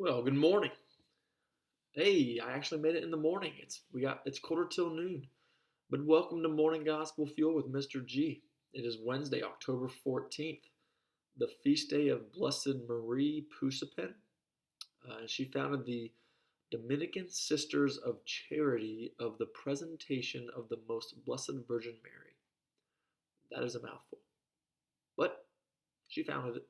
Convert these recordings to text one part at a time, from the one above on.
Well, good morning. Hey, I actually made it in the morning. It's quarter till noon. But welcome to Morning Gospel Fuel with Mr. G. It is Wednesday, October 14th, the feast day of Blessed Marie Poussepin. She founded the Dominican Sisters of Charity of the Presentation of the Most Blessed Virgin Mary. That is a mouthful. But she founded it.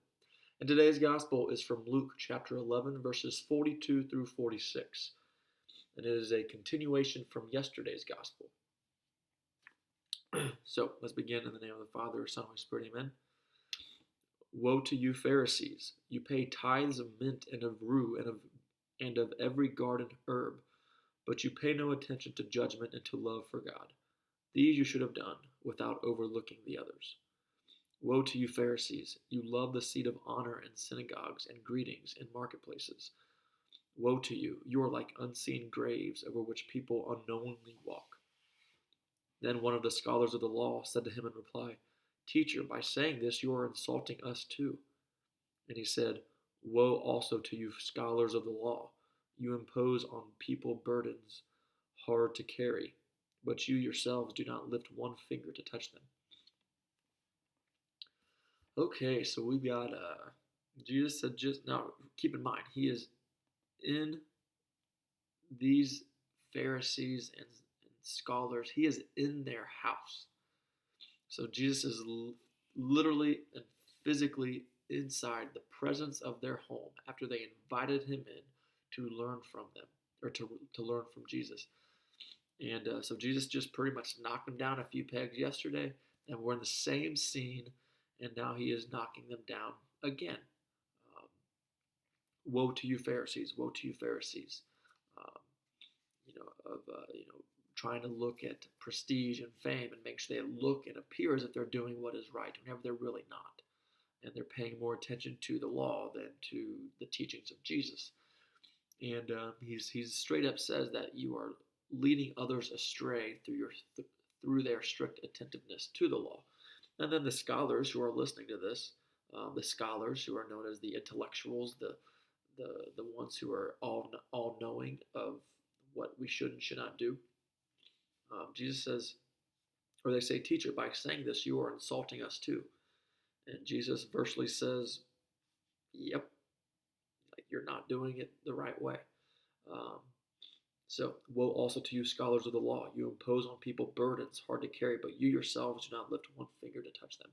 And today's gospel is from Luke chapter 11, verses 42 through 46. And it is a continuation from yesterday's gospel. So let's begin in the name of the Father, Son, and Holy Spirit. Amen. Woe to you, Pharisees! You pay tithes of mint and of rue and of every garden herb, but you pay no attention to judgment and to love for God. These you should have done without overlooking the others. Woe to you, Pharisees! You love the seat of honor in synagogues and greetings in marketplaces. Woe to you! You are like unseen graves over which people unknowingly walk. Then one of the scholars of the law said to him in reply, Teacher, by saying this you are insulting us too. And he said, Woe also to you, scholars of the law! You impose on people burdens hard to carry, but you yourselves do not lift one finger to touch them. Okay, so we've got Jesus said just now, keep in mind, he is in these Pharisees and scholars, he is in their house. So Jesus is literally and physically inside the presence of their home after they invited him in to learn from them, or to learn from Jesus. And so Jesus just pretty much knocked them down a few pegs yesterday, and we're in the same scene, and now he is knocking them down again. Woe to you, Pharisees! Woe to you, Pharisees! Um, trying to look at prestige and fame and make sure they look and appear as if they're doing what is right, whenever they're really not, and they're paying more attention to the law than to the teachings of Jesus. And he's straight up says that you are leading others astray through their strict attentiveness to the law. And then the scholars who are listening to this, the scholars who are known as the intellectuals, the ones who are all knowing of what we should and should not do. Jesus says, or they say, Teacher, by saying this, you are insulting us too. And Jesus virtually says, Yep, like you're not doing it the right way. So, woe also to you, scholars of the law! You impose on people burdens hard to carry, but you yourselves do not lift one finger to touch them.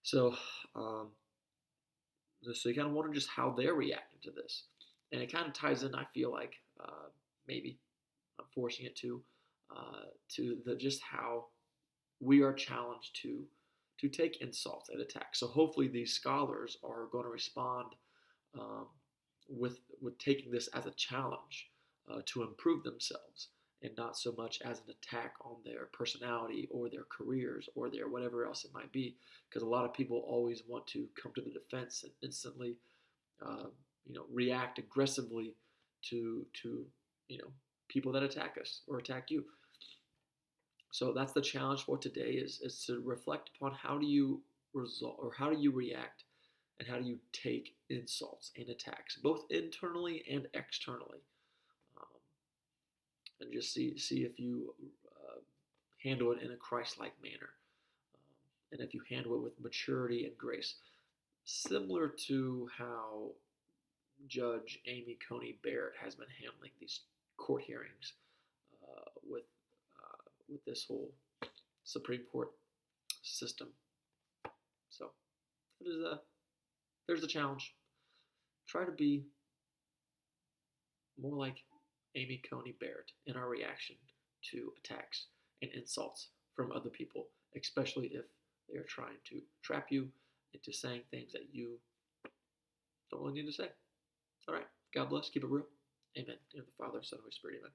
So, so you kind of wonder just how they're reacting to this. And it kind of ties in, I feel like, maybe I'm forcing it to just how we are challenged to take insults and attacks. So hopefully these scholars are going to respond with taking this as a challenge to improve themselves, and not so much as an attack on their personality or their careers or their whatever else it might be. Because a lot of people always want to come to the defense and instantly, react aggressively to people that attack us or attack you. So that's the challenge for today is to reflect upon how do you react and how do you take insults and attacks, both internally and externally, and just see if you handle it in a Christ-like manner, and if you handle it with maturity and grace, similar to how Judge Amy Coney Barrett has been handling these court hearings with this whole Supreme Court system. So there's the challenge. Try to be more like Amy Coney Barrett in our reaction to attacks and insults from other people, especially if they are trying to trap you into saying things that you don't really need to say. All right. God bless. Keep it real. Amen. In the Father, Son, and Holy Spirit. Amen.